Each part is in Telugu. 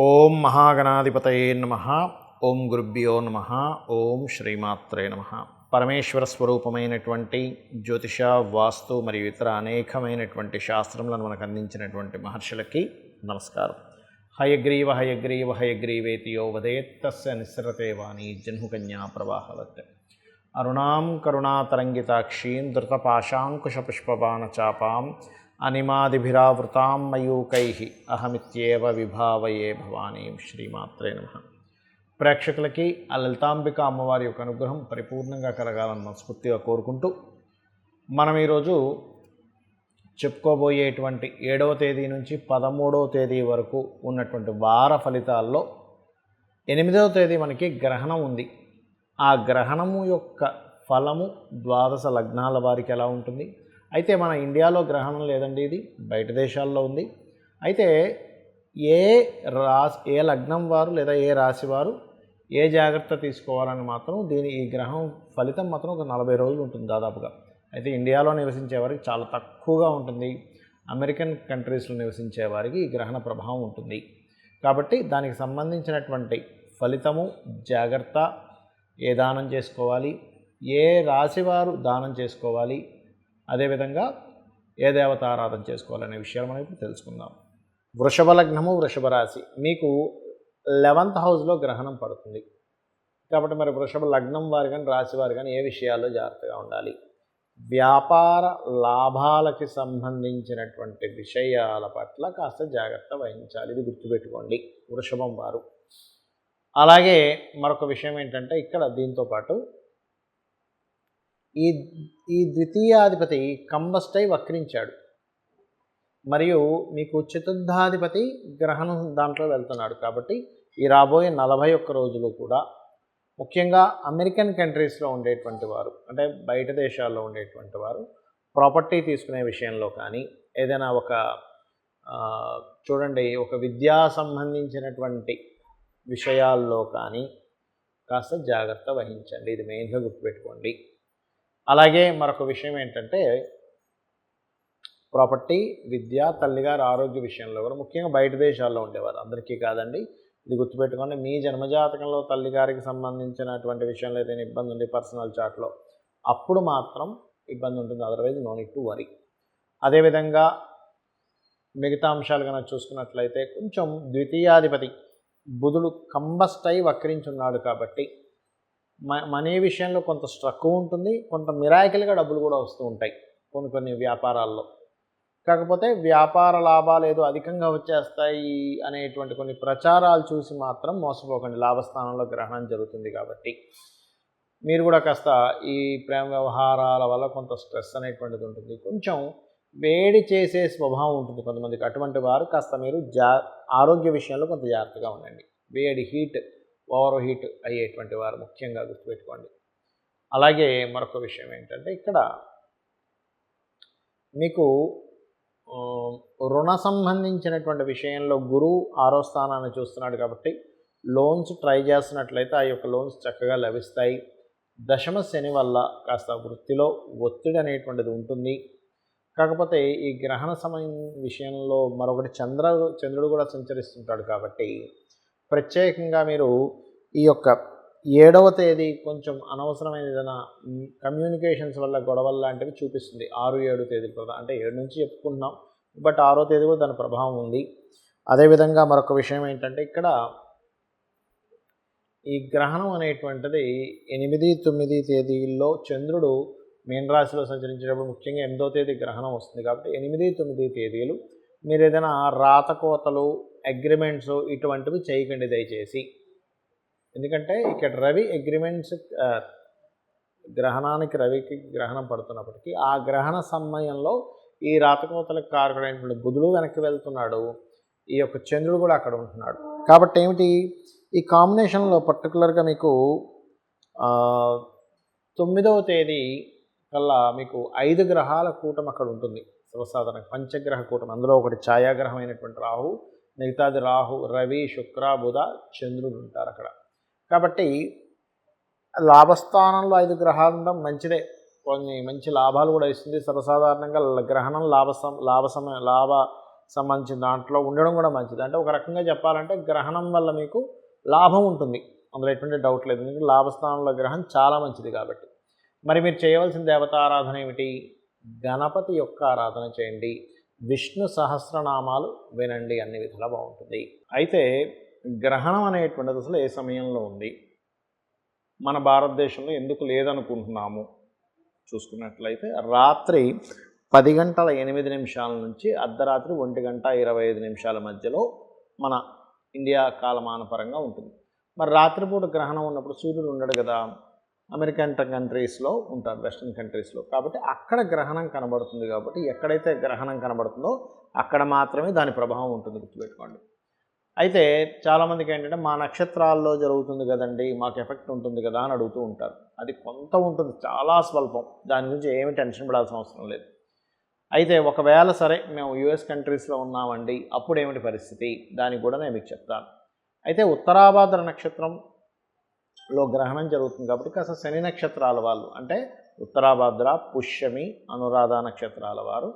ఓం మహాగణాధిపతయే నమః. ఓం గురుభ్యో నమః. ఓం శ్రీమాత్రే నమః. పరమేశ్వర స్వరూపమైనటువంటి జ్యోతిష, వాస్తు మరియు ఇతర అనేకమైనటువంటి శాస్త్రములను మనకు అందించినటువంటి మహర్షులకి నమస్కారం. హయగ్రీవ హయగ్రీవ హయగ్రీవేతి యో వదేత్తస్య నిస్సరతే వాణి జహ్నుకన్యా ప్రవాహవత్. అరుణాం కరుణాతరంగితాక్షీం ధృతపాశాంకుశపుష్పబాణచాపాం అనిమాదిభిరావృతాం మయూకైః అహమిత్యేవ విభావయే భవానీం. శ్రీమాత్రే నమః. ప్రేక్షకులకి ఆ లలితాంబిక అమ్మవారి యొక్క అనుగ్రహం పరిపూర్ణంగా కలగాలని మనస్ఫూర్తిగా కోరుకుంటూ మనం ఈరోజు చెప్పుకోబోయేటువంటి 7వ తేదీ నుంచి 13వ తేదీ వరకు ఉన్నటువంటి వార ఫలితాల్లో 8వ తేదీ మనకి గ్రహణం ఉంది. ఆ గ్రహణము యొక్క ఫలము ద్వాదశ లగ్నాల వారికి ఎలా ఉంటుంది? అయితే మన ఇండియాలో గ్రహణం లేదండి, ఇది బయట దేశాల్లో ఉంది. అయితే ఏ లగ్నం వారు లేదా ఏ రాశి వారు ఏ జాగ్రత్త తీసుకోవాలని మాత్రం ఈ గ్రహం ఫలితం మాత్రం ఒక 40 రోజులు ఉంటుంది దాదాపుగా. అయితే ఇండియాలో నివసించే వారికి చాలా తక్కువగా ఉంటుంది. అమెరికన్ కంట్రీస్లో నివసించే వారికి ఈ గ్రహణ ప్రభావం ఉంటుంది. కాబట్టి దానికి సంబంధించినటువంటి ఫలితము, జాగ్రత్త, ఏ దానం చేసుకోవాలి, ఏ రాశి వారు దానం చేసుకోవాలి, అదేవిధంగా ఏ దేవత ఆరాధన చేసుకోవాలనే విషయాలు మనం ఇప్పుడు తెలుసుకుందాం. వృషభ లగ్నము, వృషభ రాశి, మీకు 11th హౌస్లో గ్రహణం పడుతుంది. కాబట్టి మరి వృషభ లగ్నం వారు కానీ రాశి వారు కానీ ఏ విషయాల్లో జాగ్రత్తగా ఉండాలి? వ్యాపార లాభాలకి సంబంధించినటువంటి విషయాల పట్ల కాస్త జాగ్రత్త వహించాలి. ఇది గుర్తుపెట్టుకోండి వృషభం వారు. అలాగే మరొక విషయం ఏంటంటే ఇక్కడ దీంతోపాటు ఈ ద్వితీయాధిపతి కంబస్టై వక్రించాడు, మరియు మీకు చతుర్థాధిపతి గ్రహణం దాంట్లో వెళ్తున్నాడు. కాబట్టి ఈ రాబోయే 41 రోజులు కూడా ముఖ్యంగా అమెరికన్ కంట్రీస్లో ఉండేటువంటి వారు, అంటే బయట దేశాల్లో ఉండేటువంటి వారు ప్రాపర్టీ తీసుకునే విషయంలో కానీ, ఏదైనా చూడండి ఒక విద్యా సంబంధించినటువంటి విషయాల్లో కానీ కాస్త జాగ్రత్త వహించండి. ఇది మెయిన్గా గుర్తుపెట్టుకోండి. అలాగే మరొక విషయం ఏంటంటే ప్రాపర్టీ, విద్య, తల్లిగారి ఆరోగ్య విషయంలో కూడా ముఖ్యంగా బయట దేశాల్లో ఉండేవారు, అందరికీ కాదండి, ఇది గుర్తుపెట్టుకోండి. మీ జన్మజాతకంలో తల్లిగారికి సంబంధించినటువంటి విషయంలో ఏదైనా ఇబ్బంది ఉంది పర్సనల్ చార్ట్లో, అప్పుడు మాత్రం ఇబ్బంది ఉంటుంది. Otherwise no need to worry. అదేవిధంగా మిగతా అంశాలు కనుక చూసుకున్నట్లయితే కొంచెం ద్వితీయాధిపతి బుధుడు కంబస్టై వక్రించున్నాడు. కాబట్టి మనీ విషయంలో కొంత స్ట్రక్ ఉంటుంది, కొంత మిరాకిల్గా డబ్బులు కూడా వస్తూ ఉంటాయి కొన్ని వ్యాపారాల్లో. కాకపోతే వ్యాపార లాభాలు ఏదో అధికంగా వచ్చేస్తాయి అనేటువంటి కొన్ని ప్రచారాలు చూసి మాత్రం మోసపోకండి. లాభస్థానంలో గ్రహణం జరుగుతుంది కాబట్టి మీరు కూడా కాస్త ఈ ప్రేమ వ్యవహారాల వల్ల కొంత స్ట్రెస్ అనేటువంటిది ఉంటుంది, కొంచెం వేడి చేసే స్వభావం ఉంటుంది కొంతమందికి. అటువంటి వారు కాస్త మీరు ఆరోగ్య విషయంలో కొంత జాగ్రత్తగా ఉండండి. వేడి, ఓవర్ హీట్ అయ్యేటువంటి వారు ముఖ్యంగా గుర్తుపెట్టుకోండి. అలాగే మరొక విషయం ఏంటంటే ఇక్కడ మీకు రుణ సంబంధించినటువంటి విషయంలో గురువు 6వ స్థానాన్ని చూస్తున్నాడు. కాబట్టి లోన్స్ ట్రై చేస్తున్నట్లయితే ఆ యొక్క లోన్స్ చక్కగా లభిస్తాయి. దశమ శని వల్ల కాస్త వృత్తిలో ఒత్తిడి అనేటువంటిది ఉంటుంది. కాకపోతే ఈ గ్రహణ సమయం విషయంలో మరొకటి చంద్రుడు కూడా సంచరిస్తుంటాడు. కాబట్టి ప్రత్యేకంగా మీరు ఈ యొక్క 7వ తేదీ కొంచెం అనవసరమైన ఏదైనా కమ్యూనికేషన్స్ వల్ల గొడవల లాంటివి చూపిస్తుంది. 6, 7 తేదీల ప్రభావం, అంటే 7 నుంచి చెప్పుకుంటున్నాం, బట్ 6వ తేదీ కూడా దాని ప్రభావం ఉంది. అదేవిధంగా మరొక విషయం ఏంటంటే ఇక్కడ ఈ గ్రహణం అనేటువంటిది 8, 9 తేదీల్లో చంద్రుడు మీనరాశిలో సంచరించేటప్పుడు ముఖ్యంగా 8వ తేదీ గ్రహణం వస్తుంది. కాబట్టి 8, 9 తేదీలు మీరు ఏదైనా రాతకోతలు, అగ్రిమెంట్స్ ఇటువంటివి చేయకండి దయచేసి. ఎందుకంటే ఇక్కడ రవి అగ్రిమెంట్స్, గ్రహణానికి రవికి గ్రహణం పడుతున్నప్పటికీ ఆ గ్రహణ సమయంలో ఈ రాతకోతలకు కారకుడైనటువంటి బుధుడు వెనక్కి వెళ్తున్నాడు, ఈ యొక్క చంద్రుడు కూడా అక్కడ ఉంటున్నాడు. కాబట్టి ఏమిటి ఈ కాంబినేషన్లో పర్టికులర్గా మీకు 9వ తేదీ కల్లా మీకు 5 గ్రహాల కూటమి అక్కడ ఉంటుంది. సర్వసాధారణ పంచగ్రహ కూటమి, అందులో ఒకటి ఛాయాగ్రహం అయినటువంటి రాహు, మిగతాది రవి, శుక్ర, బుధ, చంద్రుడు ఉంటారు అక్కడ. కాబట్టి లాభస్థానంలో 5 గ్రహాలు ఉండడం మంచిదే, కొన్ని మంచి లాభాలు కూడా ఇస్తుంది. సర్వసాధారణంగా గ్రహణం లాభ సంబంధించిన దాంట్లో ఉండడం కూడా మంచిది. అంటే ఒక రకంగా చెప్పాలంటే గ్రహణం వల్ల మీకు లాభం ఉంటుంది, అందులో ఎటువంటి డౌట్ లేదు. ఎందుకంటే లాభస్థానంలో గ్రహం చాలా మంచిది కాబట్టి. మరి మీరు చేయవలసిన దేవతారాధన ఏమిటి? గణపతి యొక్క ఆరాధన చేయండి, విష్ణు సహస్రనామాలు వినండి, అన్ని విధాలా బాగుంటుంది. అయితే గ్రహణం అనేటువంటిది అసలు ఏ సమయంలో ఉంది, మన భారతదేశంలో ఎందుకు లేదనుకుంటున్నాము చూసుకున్నట్లయితే రాత్రి 10:08 నుంచి అర్ధరాత్రి 1:25 మధ్యలో మన ఇండియా కాలమానపరంగా ఉంటుంది. మరి రాత్రిపూట గ్రహణం ఉన్నప్పుడు సూర్యుడు ఉండడు కదా, అమెరికన్ కంట్రీస్లో ఉంటారు, వెస్ట్రన్ కంట్రీస్లో. కాబట్టి అక్కడ గ్రహణం కనబడుతుంది. కాబట్టి ఎక్కడైతే గ్రహణం కనబడుతుందో అక్కడ మాత్రమే దాని ప్రభావం ఉంటుంది, గుర్తుపెట్టుకోండి. అయితే చాలామందికి ఏంటంటే మా నక్షత్రాల్లో జరుగుతుంది కదండి, మాకు ఎఫెక్ట్ ఉంటుంది కదా అని అడుగుతూ ఉంటారు. అది కొంత ఉంటుంది, చాలా స్వల్పం, దాని గురించి ఏమి టెన్షన్ పడాల్సిన అవసరం లేదు. అయితే ఒకవేళ సరే మేము యుఎస్ కంట్రీస్లో ఉన్నామండి, అప్పుడు ఏమిటి పరిస్థితి, దానికి కూడా నేను మీకు చెప్తాను. అయితే ఉత్తరాభాద్ర నక్షత్రంలో గ్రహణం జరుగుతుంది కాబట్టి కాస్త శని నక్షత్రాల వాళ్ళు, అంటే ఉత్తరాభాద్ర, పుష్యమి, అనురాధ నక్షత్రాల వారు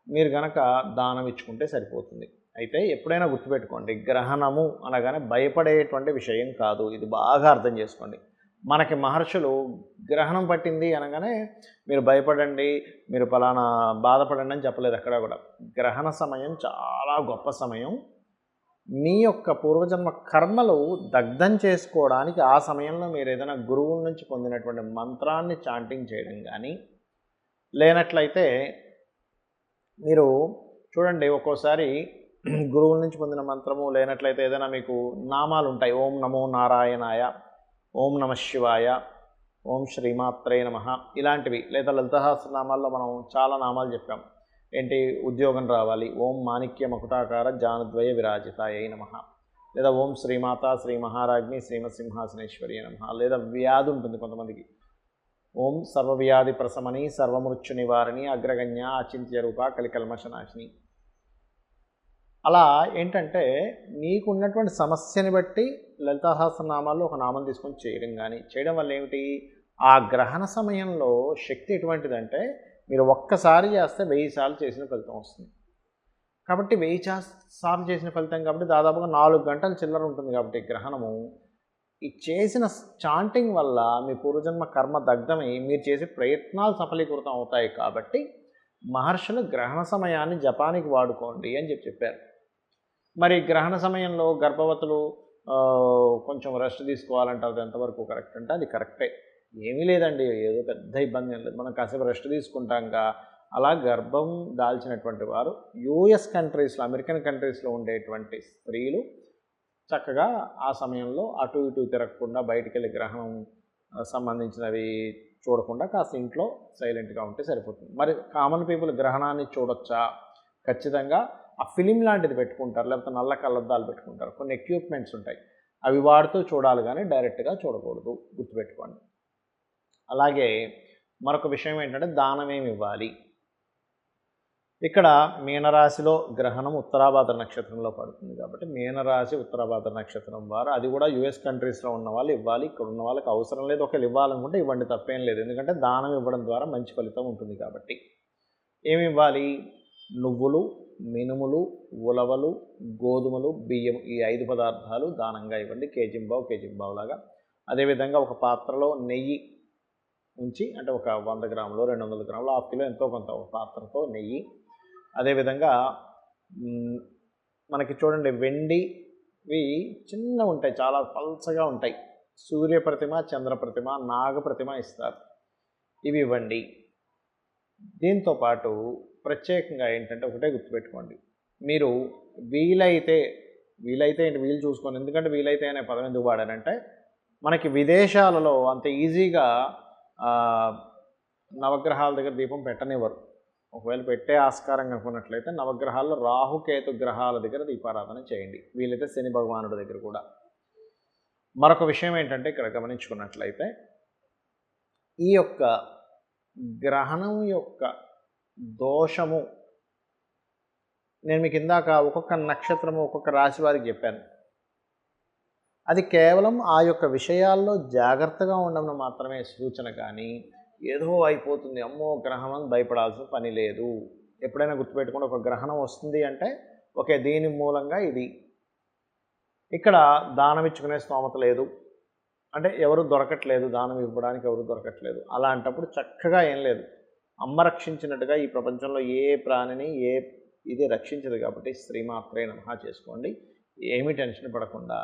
మీరు గనక దానం ఇచ్చుకుంటే సరిపోతుంది. అయితే ఎప్పుడైనా గుర్తుపెట్టుకోండి, గ్రహణము అనగానే భయపడేటువంటి విషయం కాదు, ఇది బాగా అర్థం చేసుకోండి. మనకి మహర్షులు గ్రహణం పట్టింది అనగానే మీరు భయపడండి, మీరు ఫలానా బాధపడండి అని చెప్పలేదు ఎక్కడా కూడా. గ్రహణ సమయం చాలా గొప్ప సమయం. మీ యొక్క పూర్వజన్మ కర్మలు దగ్ధం చేసుకోవడానికి ఆ సమయంలో మీరు ఏదైనా గురువుల నుంచి పొందినటువంటి మంత్రాన్ని చాంటింగ్ చేయడం కానీ, లేనట్లయితే మీరు చూడండి ఒక్కోసారి గురువుల నుంచి పొందిన మంత్రము లేనట్లయితే ఏదైనా మీకు నామాలు ఉంటాయి, ఓం నమో నారాయణాయ, ఓం నమ శివాయ, ఓం శ్రీమాత్రే నమః, ఇలాంటివి. లేదా లలితసహస్రనామాల్లో మనం చాలా నామాలు చెప్పాం. ఏంటి, ఉద్యోగం రావాలి, ఓం మాణిక్య మకుటాకార జానుద్వయ విరాజితాయ నమః, లేదా ఓం శ్రీమాత శ్రీ మహారాజ్ఞి శ్రీమత్సింహాసనేశ్వరి నమః. లేదా వ్యాధి ఉంటుంది కొంతమందికి, ఓం సర్వవ్యాధి ప్రశమని సర్వమృత్యు నివారిణి అగ్రగణ్య అచింత్య రూప కలికల్మషనాశిని. అలా ఏంటంటే మీకు ఉన్నటువంటి సమస్యని బట్టి లలితా సహస్రనామాల్లో ఒక నామం తీసుకొని చేయడం కానీ, చేయడం వల్ల ఏమిటి, ఆ గ్రహణ సమయంలో శక్తి ఎటువంటిదంటే మీరు ఒక్కసారి చేస్తే 1000 సార్లు చేసిన ఫలితం వస్తుంది. కాబట్టి 1000 సార్లు చేసిన ఫలితం కాబట్టి దాదాపుగా 4 గంటల చిల్లర ఉంటుంది. కాబట్టి గ్రహణము ఈ చేసిన చాంటింగ్ వల్ల మీ పూర్వజన్మ కర్మ దగ్ధమై మీరు చేసే ప్రయత్నాలు సఫలీకృతం అవుతాయి. కాబట్టి మహర్షులు గ్రహణ సమయాన్ని జపానికి వాడుకోండి అని చెప్పారు. మరి గ్రహణ సమయంలో గర్భవతులు కొంచెం రెస్ట్ తీసుకోవాలంటారు, అది ఎంతవరకు కరెక్ట్ అంటే అది కరెక్టే, ఏమీ లేదండి, ఏదో పెద్ద ఇబ్బంది ఏం లేదు, మనం కాసేపు రెస్ట్ తీసుకుంటాంగా. అలా గర్భం దాల్చినటువంటి వారు యుఎస్ కంట్రీస్లో, అమెరికన్ కంట్రీస్లో ఉండేటువంటి స్త్రీలు చక్కగా ఆ సమయంలో అటు ఇటు తిరగకుండా బయటికి వెళ్ళి గ్రహణం సంబంధించినవి చూడకుండా కాస్త ఇంట్లో సైలెంట్గా ఉంటే సరిపోతుంది. మరి కామన్ పీపుల్ గ్రహణాన్ని చూడొచ్చా? ఖచ్చితంగా ఆ ఫిలిం లాంటిది పెట్టుకుంటారు, లేకపోతే నల్ల కళ్ళద్దాలు పెట్టుకుంటారు, కొన్ని ఎక్విప్మెంట్స్ ఉంటాయి, అవి వాడుతూ చూడాలి కానీ డైరెక్ట్గా చూడకూడదు, గుర్తుపెట్టుకోండి. అలాగే మరొక విషయం ఏంటంటే దానం ఏమి ఇవ్వాలి. ఇక్కడ మీనరాశిలో గ్రహణం ఉత్తరాభాద్ర నక్షత్రంలో పడుతుంది కాబట్టి మీనరాశి ఉత్తరాభాద్ర నక్షత్రం వారు, అది కూడా యుఎస్ కంట్రీస్లో ఉన్న వాళ్ళు ఇవ్వాలి. ఇక్కడ ఉన్న వాళ్ళకి అవసరం లేదు, ఒకవేళ ఇవ్వాలనుకుంటే ఇవ్వండి, తప్పేం లేదు. ఎందుకంటే దానం ఇవ్వడం ద్వారా మంచి ఫలితం ఉంటుంది కాబట్టి. ఏమి ఇవ్వాలి, నువ్వులు, మినుములు, ఉలవలు, గోధుమలు, బియ్యం, ఈ 5 పదార్థాలు దానంగా ఇవ్వండి, కేజీంబావు లాగా. అదేవిధంగా ఒక పాత్రలో నెయ్యి ఉంచి, అంటే ఒక 100 గ్రాములు 200 గ్రాములు 1/2 కిలో ఎంతో కొంత ఒక పాత్రతో నెయ్యి. అదేవిధంగా మనకి చూడండి వెండివి చిన్న ఉంటాయి, చాలా పల్చగా ఉంటాయి, సూర్య ప్రతిమ, చంద్ర ప్రతిమ, నాగ ప్రతిమ ఇస్తారు, ఇవి ఇవ్వండి. దీంతోపాటు ప్రత్యేకంగా ఏంటంటే ఒకటే గుర్తుపెట్టుకోండి, మీరు వీలైతే ఏంటి వీలు చూసుకోండి. ఎందుకంటే వీలైతే అనే పదం ఎందుకు వాడారంటే మనకి విదేశాలలో అంత ఈజీగా నవగ్రహాల దగ్గర దీపం పెట్టనివ్వరు. ఒకవేళ పెట్టే ఆస్కారం కనుకున్నట్లయితే నవగ్రహాల్లో రాహుకేతు గ్రహాల దగ్గర దీపారాధన చేయండి, వీలైతే శని భగవానుడి దగ్గర కూడా. మరొక విషయం ఏంటంటే ఇక్కడ గమనించుకున్నట్లయితే ఈ యొక్క గ్రహణం యొక్క దోషము నేను మీకు ఇందాక ఒక్కొక్క నక్షత్రము ఒక్కొక్క రాశి వారికి చెప్పాను. అది కేవలం ఆ యొక్క విషయాల్లో జాగ్రత్తగా ఉండడం మాత్రమే సూచన, కానీ ఏదో అయిపోతుంది అమ్మో గ్రహణం భయపడాల్సిన పని లేదు. ఎప్పుడైనా గుర్తుపెట్టుకోండి, ఒక గ్రహణం వస్తుంది అంటే ఓకే దీని మూలంగా ఇది. ఇక్కడ దానం ఇచ్చుకునే స్తోమత లేదు అంటే ఎవరు దొరకట్లేదు, దానం ఇవ్వడానికి ఎవరు దొరకట్లేదు, అలాంటప్పుడు చక్కగా ఏం లేదు, అమ్మ రక్షించినట్టుగా ఈ ప్రపంచంలో ఏ ప్రాణిని ఇది రక్షించదు కాబట్టి శ్రీమాత్రే నమః చేసుకోండి. ఏమీ టెన్షన్ పడకుండా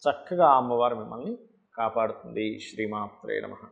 చక్కగా అమ్మవారు మిమ్మల్ని కాపాడుతుంది. శ్రీమాత్రే నమః.